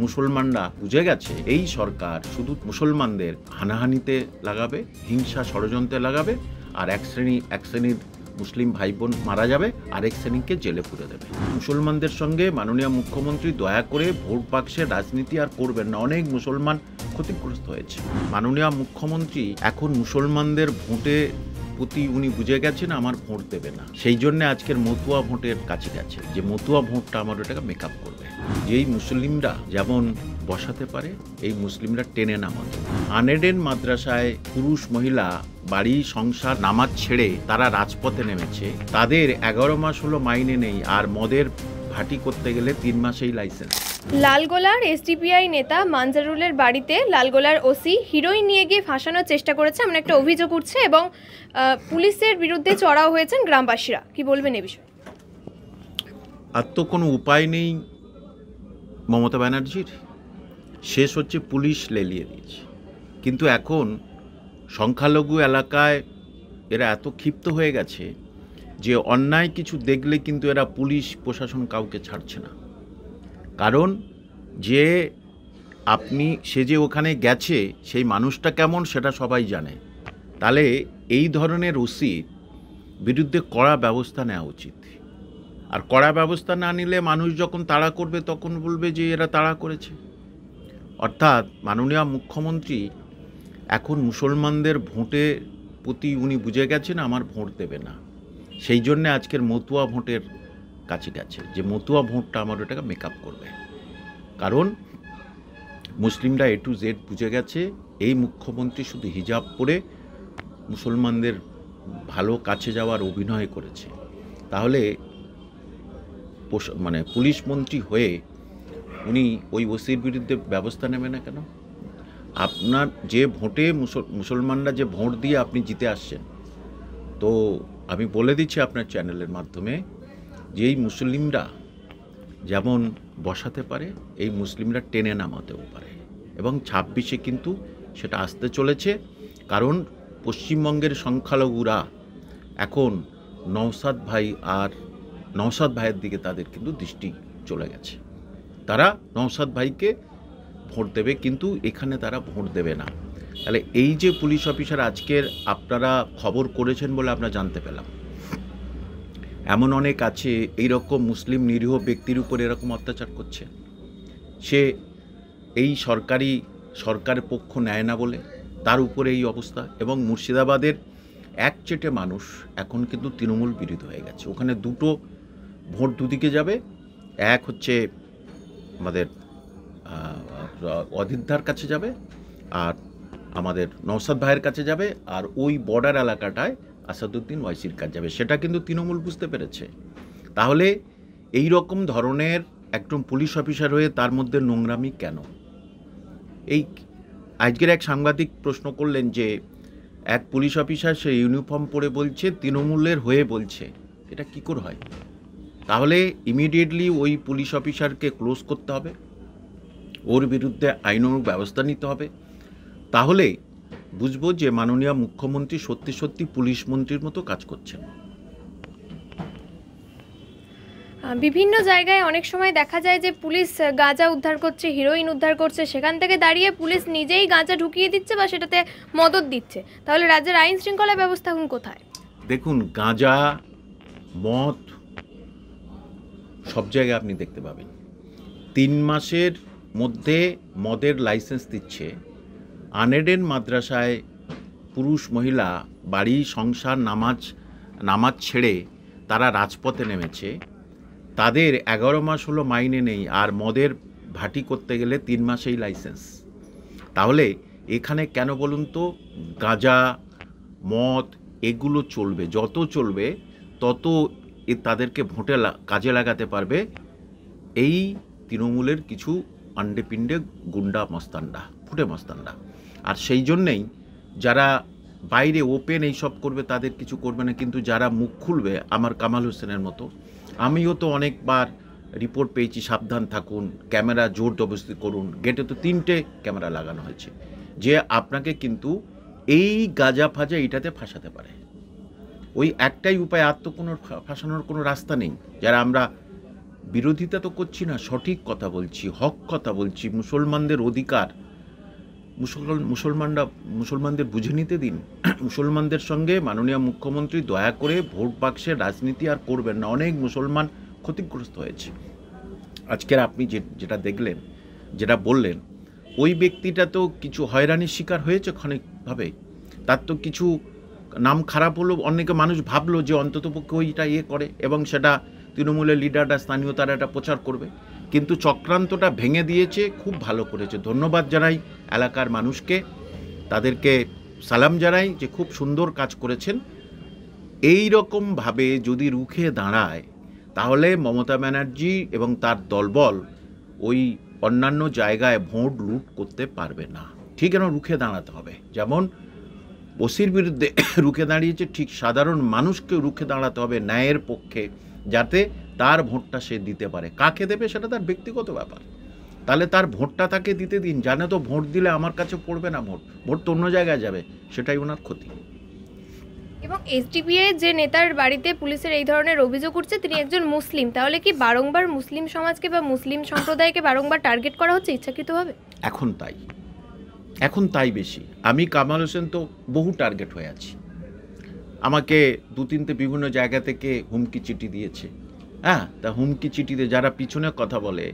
মুসলমানরা বুঝে গেছে এই সরকার শুধু মুসলমানদের হানাহানিতে লাগাবে, হিংসা ষড়যন্ত্রে লাগাবে, আর এক শ্রেণীর মুসলিম ভাই বোন মারা যাবে, আরেক শ্রেণীকে জেলে পুরে দেবে। মুসলমানদের সঙ্গে মাননীয় মুখ্যমন্ত্রী দয়া করে ভোট বাক্সের রাজনীতি আর করবেন না। অনেক মুসলমান ক্ষতিগ্রস্ত হয়েছে। মাননীয় মুখ্যমন্ত্রী এখন মুসলমানদের ভোটে প্রতি উনি বুঝে গেছেন আমার ভোট দেবে না, সেই জন্য আজকের মতুয়া ভোটের কাছে গেছে যে মতুয়া ভোটটা আমার ওটাকে মেকআপ করবে। যেই মুসলিমরা যেমন বসাতে পারে এই মুসলিমরা টেনে নামাতে। আনএডেড মাদ্রাসায় পুরুষ মহিলা বাড়ি সংসার নামাজ ছেড়ে তারা রাজপথে নেমেছে। তাদের 11 মাস হলো মাইনে নেই, আর মদের ভাটি করতে গেলে 3 মাসেই লাইসেন্স। লালগোলার এসডিপিআই নেতা মানজারুলের বাড়িতে লালগোলার ওসি হিরোইন নিয়ে গিয়ে ফাঁসানোর চেষ্টা করেছে এমন একটা অভিযোগ উঠছে এবং পুলিশের বিরুদ্ধে চড়াও হয়েছেন গ্রামবাসীরা। কি বলবেন এ বিষয়ে? আর তো কোনো উপায় নেই মমতা ব্যানার্জির, শেষ হচ্ছে পুলিশ লেলিয়ে দিয়েছে। কিন্তু এখন সংখ্যালঘু এলাকায় এরা এত ক্ষিপ্ত হয়ে গেছে যে অন্যায় কিছু দেখলে কিন্তু এরা পুলিশ প্রশাসন কাউকে ছাড়ছে না। কারণ সে যে ওখানে গেছে সেই মানুষটা কেমন সেটা সবাই জানে। তাহলে এই ধরনের ওসির বিরুদ্ধে কড়া ব্যবস্থা নেওয়া উচিত। আর কড়া ব্যবস্থা না নিলে মানুষ যখন তাড়া করবে তখন বলবে যে এরা তাড়া করেছে। অর্থাৎ মাননীয় মুখ্যমন্ত্রী এখন মুসলমানদের ভোটে প্রতি উনি বুঝে গেছেন আমার ভোট দেবে না, সেই জন্য আজকের মতুয়া ভোটের কাছে গেছে যে মতুয়া ভোটটা আমার ওটাকে মেকআপ করবে। কারণ মুসলিমরা A to Z বুঝে গেছে এই মুখ্যমন্ত্রী শুধু হিজাব পরে মুসলমানদের ভালো কাছে যাওয়ার অভিনয় করেছে। তাহলে পুলিশ মন্ত্রী হয়ে উনি ওই ওসির বিরুদ্ধে ব্যবস্থা নেবে না কেন? আপনার যে ভোটে মুসলমানরা যে ভোট দিয়ে আপনি জিতে আসছেন, তো আমি বলে দিচ্ছি আপনার চ্যানেলের মাধ্যমে যে এই মুসলিমরা যেমন বসাতে পারে এই মুসলিমরা টেনে নামাতেও পারে, এবং 26-এ কিন্তু সেটা আসতে চলেছে। কারণ পশ্চিমবঙ্গের সংখ্যালঘুরা এখন নওশাদ ভাইয়ের দিকে তাদের কিন্তু দৃষ্টি চলে গেছে। তারা নওশাদ ভাইকে ভোট দেবে, কিন্তু এখানে তারা ভোট দেবে না। তাহলে এই যে পুলিশ অফিসার আজকের আপনারা খবর করেছেন বলে আমরা জানতে পেলাম, এমন অনেক আছে এইরকম মুসলিম নিরীহ ব্যক্তির উপর এরকম অত্যাচার করছে, সে এই সরকারের পক্ষ নেয় না বলে তার উপরে এই অবস্থা। এবং মুর্শিদাবাদের একচেটে মানুষ এখন কিন্তু তৃণমূল বিরোধী হয়ে গেছে। ওখানে দুটো ভোট দুদিকে যাবে, এক হচ্ছে আমাদের অদিতদার কাছে যাবে, আর আমাদের নওশাদ ভাইয়ের কাছে যাবে, আর ওই বর্ডার এলাকাটায় আসাদুদ্দিন ওয়াইসির কাছে যাবে। সেটা কিন্তু তৃণমূল বুঝতে পেরেছে। তাহলে এই রকম ধরনের একজন পুলিশ অফিসার হয়ে তার মধ্যে নোংরামি কেন? এই আজকের এক সাংবাদিক প্রশ্ন করলেন যে এক পুলিশ অফিসার সে ইউনিফর্ম পরে বলছে তৃণমূলের হয়ে বলছে, এটা কী করে হয়? তাহলে ইমিডিয়েটলি ওই পুলিশ অফিসারকে ক্লোজ করতে হবে, ওর বিরুদ্ধে আইনানুগ ব্যবস্থা নিতে হবে। তাহলে বুঝবো যে মাননীয় মুখ্যমন্ত্রী সত্যি সত্যি পুলিশ মন্ত্রীর মতো কাজ করছেন। বিভিন্ন জায়গায় অনেক সময় দেখা যায় যে পুলিশ গাঁজা উদ্ধার করছে, হিরোইন উদ্ধার করছে, সেখান থেকে দাঁড়িয়ে পুলিশ নিজেই গাঁজা ঢুকিয়ে দিচ্ছে বা সেটাতে মদত দিচ্ছে। তাহলে রাজ্যের আইন শৃঙ্খলা ব্যবস্থা এখন কোথায়? দেখুন, গাঁজা মদ সব জায়গায় আপনি দেখতে পাবেন। 3 মাসের মধ্যে মদের লাইসেন্স দিচ্ছে। আনএডেড মাদ্রাসায় পুরুষ মহিলা বাড়ি সংসার নামাজ ছেড়ে তারা রাজপথে নেমেছে। তাদের 11 মাস হলো মাইনে নেই, আর মদের ভাটি করতে গেলে 3 মাসেই লাইসেন্স। তাহলে এখানে কেন বলুন তো গাঁজা মদ এগুলো চলবে, যত চলবে তত তাদেরকে ভোটে কাজে লাগাতে পারবে এই তৃণমূলের কিছু আন্ডেপিন্ডে গুন্ডা মস্তানরা, ফুটে মস্তানরা। আর সেই জন্যেই যারা বাইরে ওপেন এইসব করবে তাদের কিছু করবে না, কিন্তু যারা মুখ খুলবে আমার কামাল হোসেনের মতো, আমিও তো অনেকবার রিপোর্ট পেয়েছি সাবধান থাকুন, ক্যামেরা জোর জবরদস্তি করুন। গেটে তো 3টে ক্যামেরা লাগানো হয়েছে যে আপনাকে কিন্তু এই গাঁজা ফাজা এইটাতে ফাঁসাতে পারে। ওই একটাই উপায়, আর তো কোনো ফাঁসানোর কোনো রাস্তা নেই। যারা আমরা বিরোধিতা তো করছি না, সঠিক কথা বলছি, হক কথা বলছি। মুসলমানদের অধিকার, মুসলমানদের বুঝে নিতে দিন। মুসলমানদের সঙ্গে মাননীয় মুখ্যমন্ত্রী দয়া করে ভোট বাক্সের রাজনীতি আর করবেন না। অনেক মুসলমান ক্ষতিগ্রস্ত হয়েছে। আজকের আপনি যেটা দেখলেন, যেটা বললেন, ওই ব্যক্তিটা তো কিছু হয়রানির শিকার হয়েছে ক্ষণিকভাবে, তার তো কিছু নাম খারাপ হলো, অনেকে মানুষ ভাবলো যে অন্ততপক্ষে ওইটা করে এবং সেটা তৃণমূলের লিডাররা, স্থানীয় তারা এটা প্রচার করবে, কিন্তু চক্রান্তটা ভেঙে দিয়েছে। খুব ভালো করেছে, ধন্যবাদ জানাই এলাকার মানুষকে, তাদেরকে সালাম জানাই যে খুব সুন্দর কাজ করেছেন। এই রকমভাবে যদি রুখে দাঁড়ায় তাহলে মমতা ব্যানার্জি এবং তার দলবল ওই অন্যান্য জায়গায় ভোট লুট করতে পারবে না। ঠিক যেন রুখে দাঁড়াতে হবে, যেমন ওসির বিরুদ্ধে রুখে দাঁড়িয়েছে, ঠিক সাধারণ মানুষকে রুখে দাঁড়াতে হবে ন্যায়ের পক্ষে, যাতে তার ভোটটা সে দিতে পারে। কাকে দেবে সেটা তার ব্যক্তিগত ব্যাপার, তাহলে তার ভোটটা তাকে দিতে দিন। জানে তো ভোট দিলে আমার কাছে পড়বে না, ভোট তো অন্য জায়গায় যাবে, সেটাই ওনার ক্ষতি। এবং এসডিপিআই যে নেতার বাড়িতে পুলিশের এই ধরনের অভিযোগ উঠছে তিনি একজন মুসলিম, তাহলে কি বারংবার মুসলিম সমাজকে বা মুসলিম সম্প্রদায়কে বারংবার টার্গেট করা হচ্ছে ইচ্ছাকৃতভাবে? এখন তাই বেশি। আমি কামাল হোসেন তো বহু টার্গেট হয়ে আছি, আমাকে 2-3টে বিভিন্ন জায়গা থেকে হুমকি চিঠি দিয়েছে। হ্যাঁ, তা হুমকি চিঠিতে যারা পিছনে কথা বলে,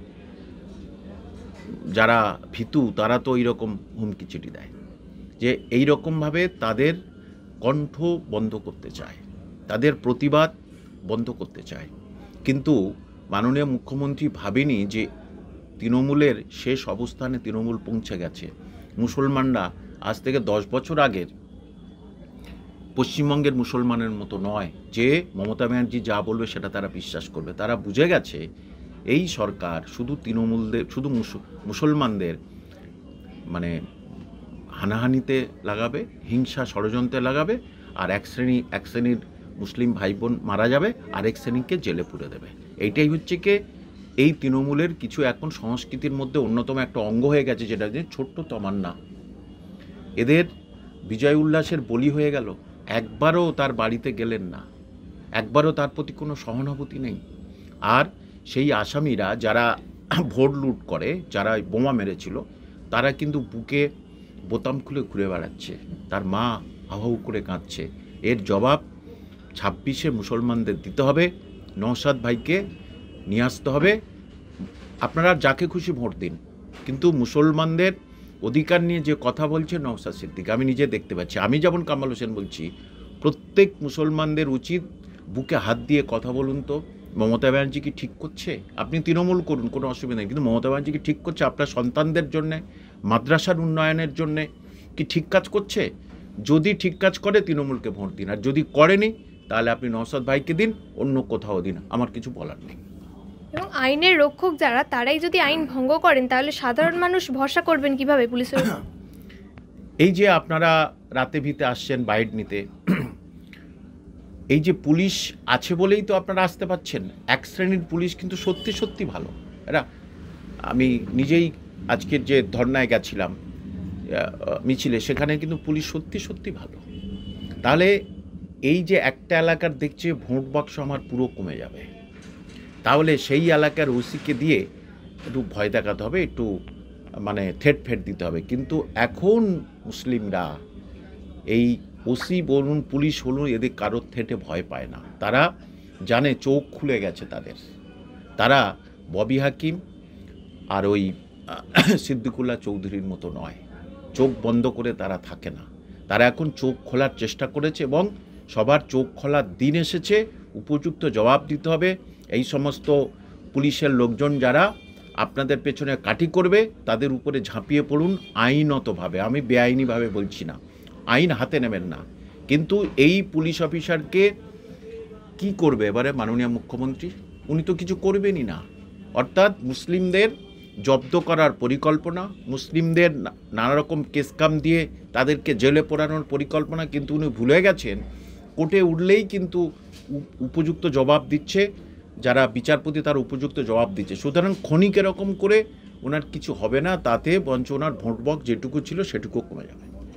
যারা ভীতু, তারা তো এইরকম হুমকি চিঠি দেয় যে এইরকমভাবে তাদের কণ্ঠ বন্ধ করতে চায়, তাদের প্রতিবাদ বন্ধ করতে চায়। কিন্তু মাননীয় মুখ্যমন্ত্রী ভাবেনি যে তৃণমূলের শেষ অবস্থানে তৃণমূল পৌঁছে গেছে। মুসলমানরা আজ থেকে 10 বছর আগের পশ্চিমবঙ্গের মুসলমানের মতো নয় যে মমতা ব্যানার্জি যা বলবে সেটা তারা বিশ্বাস করবে। তারা বুঝে গেছে এই সরকার শুধু শুধু মুসলমানদের মানে হানাহানিতে লাগাবে, হিংসা ষড়যন্ত্রে লাগাবে, আর এক শ্রেণীর মুসলিম ভাই বোন মারা যাবে, আরেক শ্রেণীকে জেলে পুরে দেবে। এইটাই হচ্ছে কি এই তৃণমূলের কিছু এখন সংস্কৃতির মধ্যে অন্যতম একটা অঙ্গ হয়ে গেছে, যেটা যে ছোট্ট তমান্না। এদের বিজয় উল্লাসের বলি হয়ে গেল, একবারও তার বাড়িতে গেলেন না, একবারও তার প্রতি কোনো সহানুভূতি নেই। আর সেই আসামিরা যারা ভোট লুট করে, যারা বোমা মেরেছিল, তারা কিন্তু বুকে বোতাম খুলে ঘুরে বেড়াচ্ছে, তার মা হাউ করে কাঁদছে। এর জবাব 26-এ মুসলমানদের দিতে হবে, নওশাদ ভাইকে নিয়ে আসতে হবে। আপনারা যাকে খুশি ভোট দিন, কিন্তু মুসলমানদের অধিকার নিয়ে যে কথা বলছে নওশাদ সিদ্দিকী, আমি নিজে দেখতে পাচ্ছি। আমি যেমন কামাল হোসেন বলছি, প্রত্যেক মুসলমানদের উচিত বুকে হাত দিয়ে কথা বলুন তো, মমতা ব্যানার্জি কি ঠিক করছে? আপনি তৃণমূল করুন, কোনো অসুবিধা নেই, কিন্তু মমতা ব্যানার্জি কি ঠিক করছে আপনার সন্তানদের জন্যে, মাদ্রাসার উন্নয়নের জন্যে কি ঠিক কাজ করছে? যদি ঠিক কাজ করে তৃণমূলকে ভোট দিন, আর যদি করেনি তাহলে আপনি নওশাদ ভাইকে দিন, অন্য কোথাও দিন, আমার কিছু বলার নেই। এবং আইনের রক্ষক যারা, তারাই যদি আইন ভঙ্গ করেন তাহলে সাধারণ মানুষ ভরসা করবেন কিভাবে পুলিশের? এই যে আপনারা রাতে ভিতে আসছেন বাইট নিতে, এই যে পুলিশ আছে বলেই তো আপনারা আসতে পারছেন। এক শ্রেণীর পুলিশ কিন্তু সত্যি সত্যি ভালো। এরা, আমি নিজেই আজকের যে ধর্নায় গেছিলাম মিছিলে, সেখানে কিন্তু পুলিশ সত্যি সত্যি ভালো। তাহলে এই যে একটা এলাকার দেখছে ভোট বাক্স আমার পুরো কমে যাবে, তাহলে সেই এলাকার ওসিকে দিয়ে একটু ভয় দেখাতে হবে, একটু মানে থ্রেট দিতে হবে। কিন্তু এখন মুসলিমরা এই ওসি বলুন, পুলিশ বলুন, এদের কারোর থ্রেটে ভয় পায় না। তারা জানে চোখ খুলে গেছে তাদের। তারা ববি হাকিম আর ওই সিদ্দিকুল্লাহ চৌধুরীর মতো নয়, চোখ বন্ধ করে তারা থাকে না। তারা এখন চোখ খোলার চেষ্টা করেছে এবং সবার চোখ খোলার দিন এসেছে। উপযুক্ত জবাব দিতে হবে। এই সমস্ত পুলিশের লোকজন যারা আপনাদের পেছনে কাঠি করবে, তাদের উপরে ঝাঁপিয়ে পড়ুন আইনতভাবে। আমি বেআইনিভাবে বলছি না, আইন হাতে নেবেন না। কিন্তু এই পুলিশ অফিসারকে কি করবে এবারে মাননীয় মুখ্যমন্ত্রী? উনি তো কিছু করবেনই না। অর্থাৎ মুসলিমদের জব্দ করার পরিকল্পনা, মুসলিমদের নানা রকম কেসকাম দিয়ে তাদেরকে জেলে পোড়ানোর পরিকল্পনা। কিন্তু উনি ভুলে গেছেন কোর্টে উঠলেই কিন্তু উপযুক্ত জবাব দিচ্ছে যারা বিচারপতি, তার উপযুক্ত জবাব দিচ্ছে। সুতরাং ক্ষণিক এরকম করে ওনার কিছু হবে না, তাতে বঞ্চ ওনার ভোট ব্যাংক যেটুকু ছিল সেটুকু কমে যাবে।